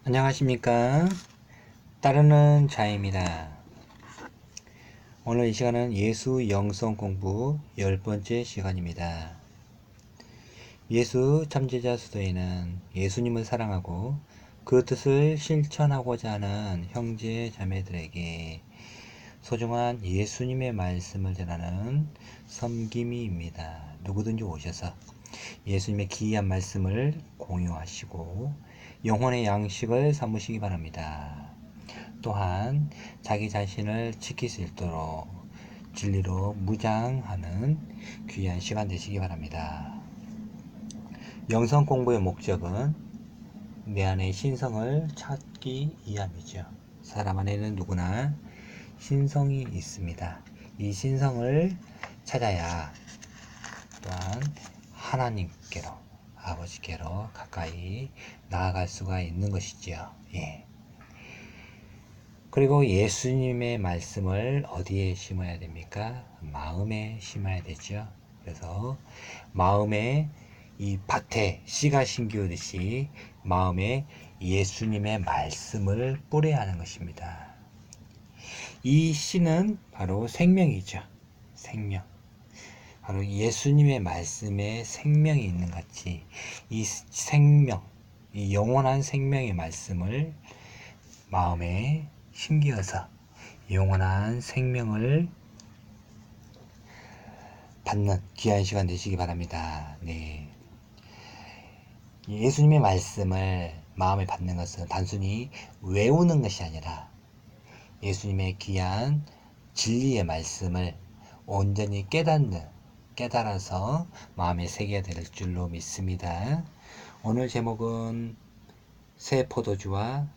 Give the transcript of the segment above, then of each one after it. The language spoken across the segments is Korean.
안녕하십니까. 따르는 자입니다. 오늘 이 시간은 예수 영성 공부 10번째 시간입니다. 예수 참제자 수도에는 예수님을 사랑하고 그 뜻을 실천하고자 하는 형제 자매들에게 소중한 예수님의 말씀을 전하는 섬김이입니다. 누구든지 오셔서 예수님의 기이한 말씀을 공유하시고 영혼의 양식을 삼으시기 바랍니다. 또한 자기 자신을 지킬 수 있도록 진리로 무장하는 귀한 시간 되시기 바랍니다. 영성 공부의 목적은 내 안의 신성을 찾기 위함이죠. 사람 안에는 누구나 신성이 있습니다. 이 신성을 찾아야 또한 하나님께로, 아버지께로 가까이 나아갈 수가 있는 것이지요. 그리고 예수님의 말씀을 어디에 심어야 됩니까? 마음에 심어야 되죠. 그래서 마음에 이 밭에 씨가 심기우듯이 마음에 예수님의 말씀을 뿌려야 하는 것입니다. 이 씨는 바로 생명이죠. 생명. 바로 예수님의 말씀에 생명이 있는 같이 이 생명, 이 영원한 생명의 말씀을 마음에 심기어서 영원한 생명을 받는 귀한 시간 되시기 바랍니다. 네. 예수님의 말씀을 마음에 받는 것은 단순히 외우는 것이 아니라 예수님의 귀한 진리의 말씀을 온전히 깨달아서 마음에 새겨야 될 줄로 믿습니다. 오늘 제목은 새 포도주와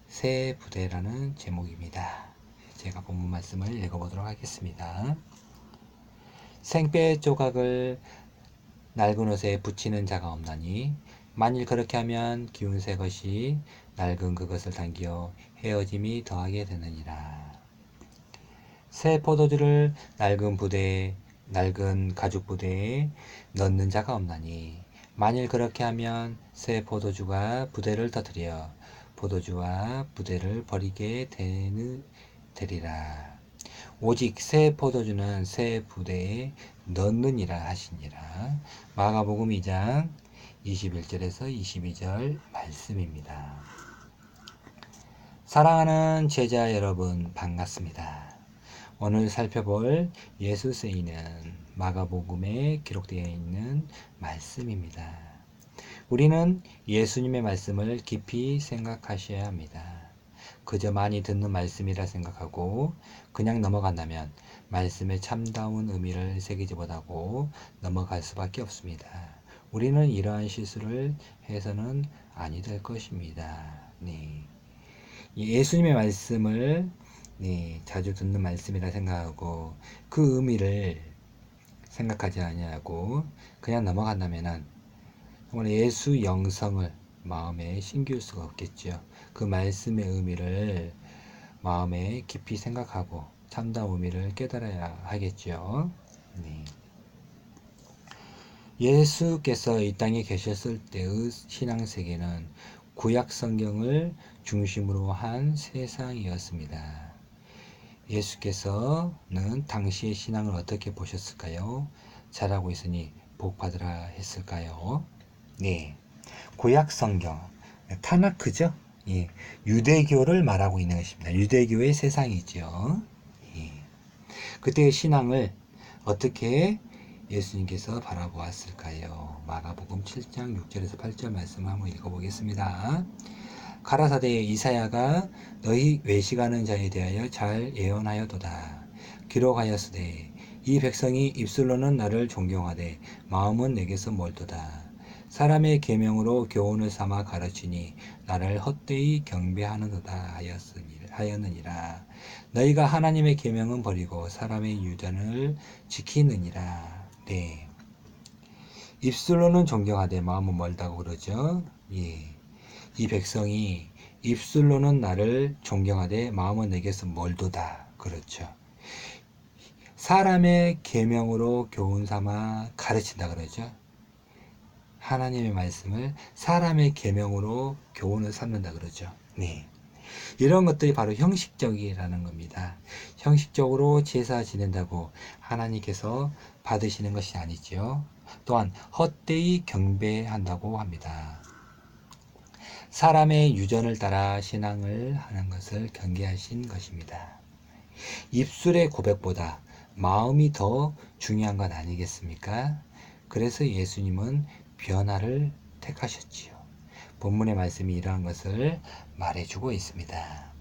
새 부대라는 제목입니다. 제가 본문 말씀을 읽어보도록 하겠습니다. 생뼈의 조각을 낡은 옷에 붙이는 자가 없나니 만일 그렇게 하면 기운 새 것이 낡은 그것을 당겨 헤어짐이 더하게 되느니라. 새 포도주를 낡은 가죽 부대에 넣는 자가 없나니 만일 그렇게 하면 새 포도주가 부대를 터뜨려 포도주와 부대를 버리게 되리라. 오직 새 포도주는 새 부대에 넣느니라 하시니라. 마가복음 2장 21절에서 22절 말씀입니다. 사랑하는 제자 여러분, 반갑습니다. 오늘 살펴볼 예수 세이는 마가복음에 기록되어 있는 말씀입니다. 우리는 예수님의 말씀을 깊이 생각하셔야 합니다. 그저 많이 듣는 말씀이라 생각하고 그냥 넘어간다면 말씀의 참다운 의미를 새기지 못하고 넘어갈 수밖에 없습니다. 우리는 이러한 실수를 해서는 아니 될 것입니다. 네. 예수님의 말씀을 자주 듣는 말씀이라 생각하고 그 의미를 생각하지 아니하고 그냥 넘어간다면은 정말 예수 영성을 마음에 심기울 수가 없겠죠. 그 말씀의 의미를 마음에 깊이 생각하고 참다운 의미를 깨달아야 하겠죠. 네. 예수께서 이 땅에 계셨을 때의 신앙세계는 구약 성경을 중심으로 한 세상이었습니다. 예수께서는 당시의 신앙을 어떻게 보셨을까요? 잘하고 있으니 복받으라 했을까요? 네. 구약 성경, 타나크죠? 예. 유대교를 말하고 있는 것입니다. 유대교의 세상이죠. 예. 그때의 신앙을 어떻게 예수님께서 바라보았을까요? 마가복음 7장 6절에서 8절 말씀을 한번 읽어보겠습니다. 가라사대 이사야가 너희 외식하는 자에 대하여 잘 예언하여도다. 기록하였으되 이 백성이 입술로는 나를 존경하되 마음은 내게서 멀도다. 사람의 계명으로 교훈을 삼아 가르치니 나를 헛되이 경배하는도다 하였느니라. 너희가 하나님의 계명은 버리고 사람의 유전을 지키느니라. 네. 입술로는 존경하되 마음은 멀다고 그러죠. 예. 이 백성이 입술로는 나를 존경하되 마음은 내게서 멀도다. 그렇죠. 사람의 계명으로 교훈 삼아 가르친다 그러죠. 하나님의 말씀을 사람의 계명으로 교훈을 삼는다 그러죠. 네. 이런 것들이 바로 형식적이라는 겁니다. 형식적으로 제사 지낸다고 하나님께서 받으시는 것이 아니죠. 또한 헛되이 경배한다고 합니다. 사람의 유전을 따라 신앙을 하는 것을 경계하신 것입니다. 입술의 고백보다 마음이 더 중요한 건 아니겠습니까? 그래서 예수님은 변화를 택하셨지요. 본문의 말씀이 이러한 것을 말해주고 있습니다.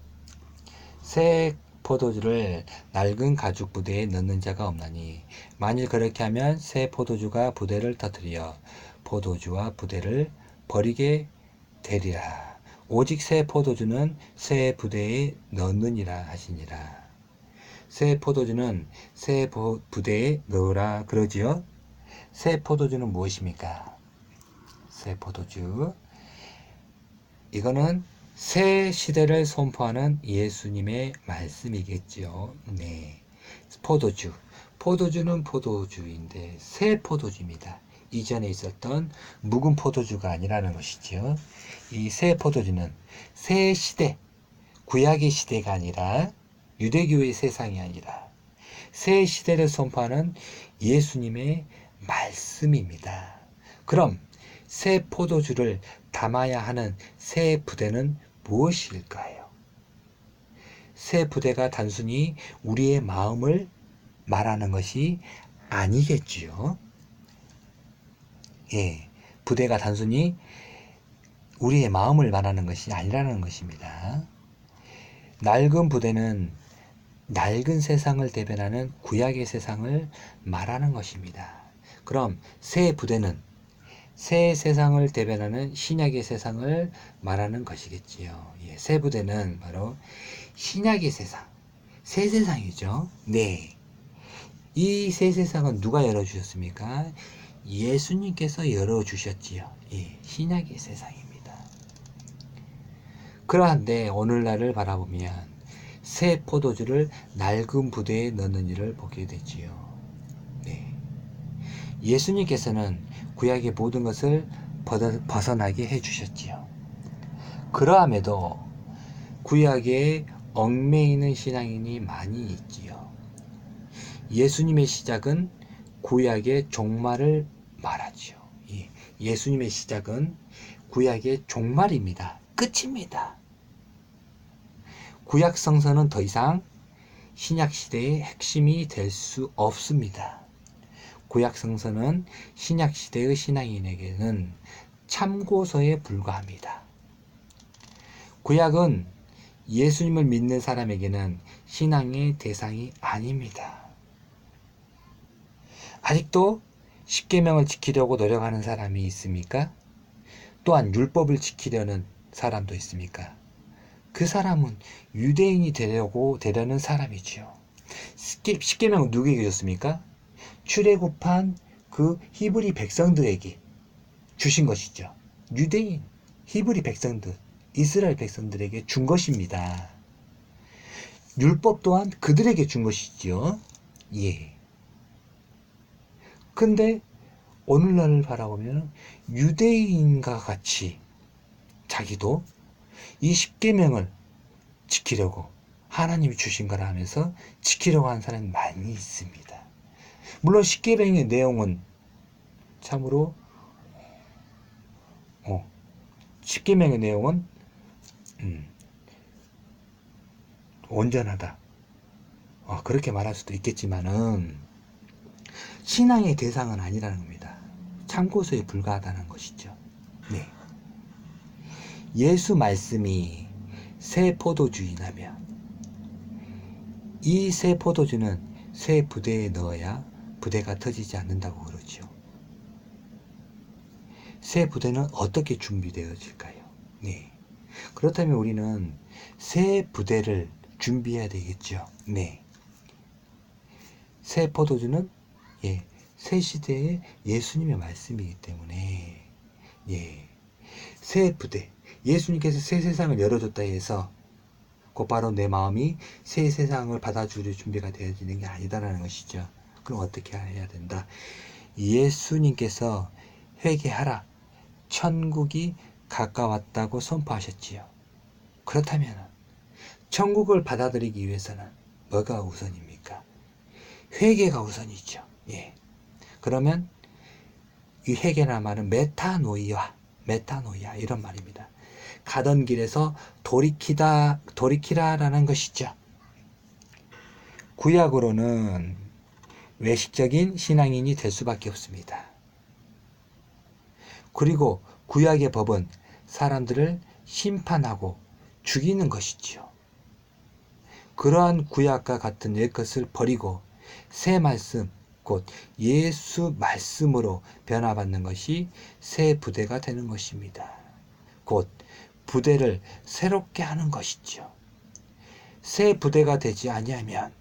새 포도주를 낡은 가죽 부대에 넣는 자가 없나니 만일 그렇게 하면 새 포도주가 부대를 터뜨려 포도주와 부대를 버리게 되리라. 오직 새 포도주는 새 부대에 넣느니라 하시니라. 새 포도주는 새 부대에 넣으라 그러지요. 새 포도주는 무엇입니까? 새 포도주, 이거는 새 시대를 선포하는 예수님의 말씀이겠지요. 네. 포도주는 포도주인데 새 포도주입니다. 이전에 있었던 묵은 포도주가 아니라는 것이지요. 이 새 포도주는 새 시대, 구약의 시대가 아니라 유대교의 세상이 아니라 새 시대를 선포하는 예수님의 말씀입니다. 그럼 새 포도주를 담아야 하는 새 부대는 무엇일까요? 새 부대가 단순히 우리의 마음을 말하는 것이 아니겠지요. 예, 부대가 단순히 우리의 마음을 말하는 것이 아니라는 것입니다. 낡은 부대는 낡은 세상을 대변하는 구약의 세상을 말하는 것입니다. 그럼 새 부대는 새 세상을 대변하는 신약의 세상을 말하는 것이겠지요. 예, 새 부대는 바로 신약의 세상, 새 세상이죠. 네. 이 새 세상은 누가 열어주셨습니까? 예수님께서 열어주셨지요. 예, 신약의 세상입니다. 그러한데 오늘날을 바라보면 새 포도주를 낡은 부대에 넣는 일을 보게 되지요. 네. 예수님께서는 구약의 모든 것을 벗어나게 해주셨지요. 그러함에도 구약에 얽매이는 신앙인이 많이 있지요. 예수님의 시작은 구약의 종말을 말하지요. 예수님의 시작은 구약의 종말입니다. 끝입니다. 구약 성서는 더 이상 신약 시대의 핵심이 될 수 없습니다. 구약 성서는 신약 시대의 신앙인에게는 참고서에 불과합니다. 구약은 예수님을 믿는 사람에게는 신앙의 대상이 아닙니다. 아직도 십계명을 지키려고 노력하는 사람이 있습니까? 또한 율법을 지키려는 사람도 있습니까? 그 사람은 유대인이 되려는 사람이지요. 십계명은 누구에게 줬습니까? 출애굽한 그 히브리 백성들에게 주신 것이죠. 유대인, 히브리 백성들, 이스라엘 백성들에게 준 것입니다. 율법 또한 그들에게 준 것이지요. 예. 근데 오늘날을 바라보면 유대인과 같이 자기도 이 십계명을 지키려고 하나님이 주신 거라 하면서 지키려고 하는 사람이 많이 있습니다. 물론 십계명의 내용은 참으로 십계명의 내용은 온전하다. 그렇게 말할 수도 있겠지만은 신앙의 대상은 아니라는 겁니다. 참고서에 불과하다는 것이죠. 네. 예수 말씀이 새 포도주이라면 이 새 포도주는 새 부대에 넣어야 부대가 터지지 않는다고 그러죠. 새 부대는 어떻게 준비되어질까요? 네. 그렇다면 우리는 새 부대를 준비해야 되겠죠. 네. 새 포도주는 새 시대의 예수님의 말씀이기 때문에 새 부대, 예수님께서 새 세상을 열어줬다 해서 곧바로 내 마음이 새 세상을 받아줄 준비가 되어지는 게 아니다라는 것이죠. 그럼 어떻게 해야 된다? 예수님께서 회개하라, 천국이 가까웠다고 선포하셨지요. 그렇다면 천국을 받아들이기 위해서는 뭐가 우선입니까? 회개가 우선이죠. 예. 그러면 이 회개라는 말은 메타노이아 이런 말입니다. 가던 길에서 돌이키라라는 것이죠. 구약으로는 외식적인 신앙인이 될 수밖에 없습니다. 그리고 구약의 법은 사람들을 심판하고 죽이는 것이지요. 그러한 구약과 같은 옛것을 버리고 새 말씀, 곧 예수 말씀으로 변화받는 것이 새 부대가 되는 것입니다. 곧 부대를 새롭게 하는 것이죠. 새 부대가 되지 아니하면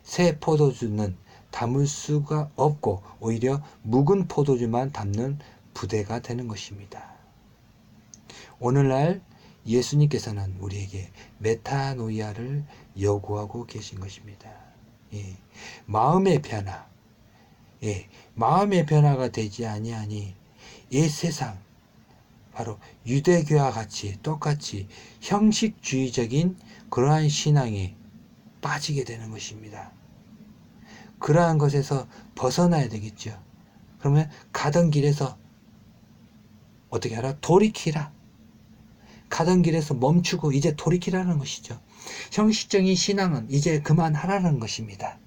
새 포도주는 담을 수가 없고 오히려 묵은 포도주만 담는 부대가 되는 것입니다. 오늘날 예수님께서는 우리에게 메타노이아를 요구하고 계신 것입니다. 예, 마음의 변화, 마음의 변화가 되지 아니하니 이 세상, 바로 유대교와 같이 똑같이 형식주의적인 그러한 신앙에 빠지게 되는 것입니다. 그러한 것에서 벗어나야 되겠죠. 그러면 가던 길에서 어떻게 하라? 돌이키라. 가던 길에서 멈추고 이제 돌이키라는 것이죠. 형식적인 신앙은 이제 그만하라는 것입니다.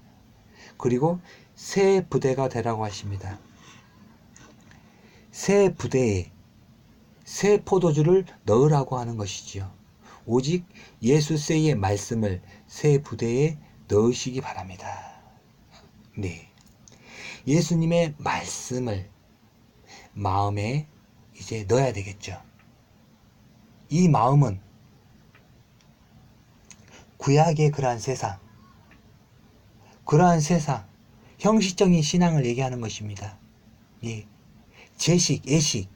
그리고 새 부대가 되라고 하십니다. 새 부대에 새 포도주를 넣으라고 하는 것이지요. 오직 예수세의 말씀을 새 부대에 넣으시기 바랍니다. 네. 예수님의 말씀을 마음에 이제 넣어야 되겠죠. 이 마음은 구약의 그러한 세상, 형식적인 신앙을 얘기하는 것입니다. 예. 제식, 예식,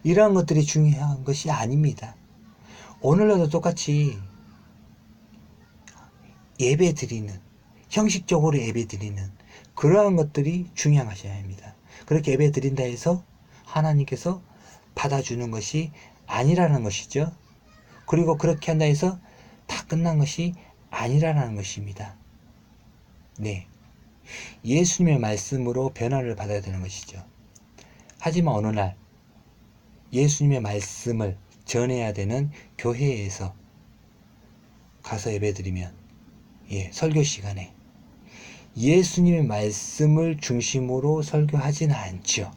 이러한 것들이 중요한 것이 아닙니다. 오늘날도 똑같이 예배 드리는, 형식적으로 예배 드리는 그러한 것들이 중요한 것이 아닙니다. 그렇게 예배 드린다 해서 하나님께서 받아주는 것이 아니라는 것이죠. 그리고 그렇게 한다 해서 다 끝난 것이 아니라는 것입니다. 네. 예수님의 말씀으로 변화를 받아야 되는 것이죠. 하지만 어느 날 예수님의 말씀을 전해야 되는 교회에서 가서 예배드리면, 설교 시간에 예수님의 말씀을 중심으로 설교하지는 않죠.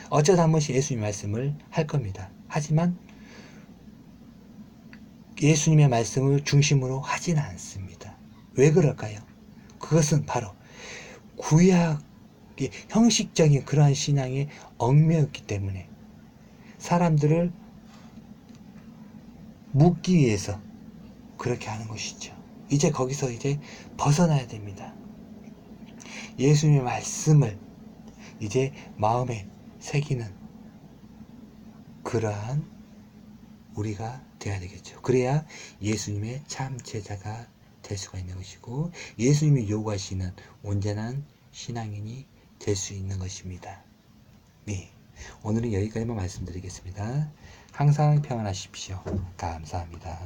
어쩌다 한 번씩 예수님의 말씀을 할 겁니다. 하지만 예수님의 말씀을 중심으로 하지는 않습니다. 왜 그럴까요? 그것은 바로 구약의 형식적인 그러한 신앙에 얽매였기 때문에 사람들을 묶기 위해서 그렇게 하는 것이죠. 이제 거기서 이제 벗어나야 됩니다. 예수님의 말씀을 이제 마음에 새기는 그러한 우리가 되어야 되겠죠. 그래야 예수님의 참 제자가 될 수가 있는 것이고 예수님이 요구하시는 온전한 신앙인이 될 수 있는 것입니다. 네, 오늘은 여기까지만 말씀드리겠습니다. 항상 평안하십시오. 감사합니다.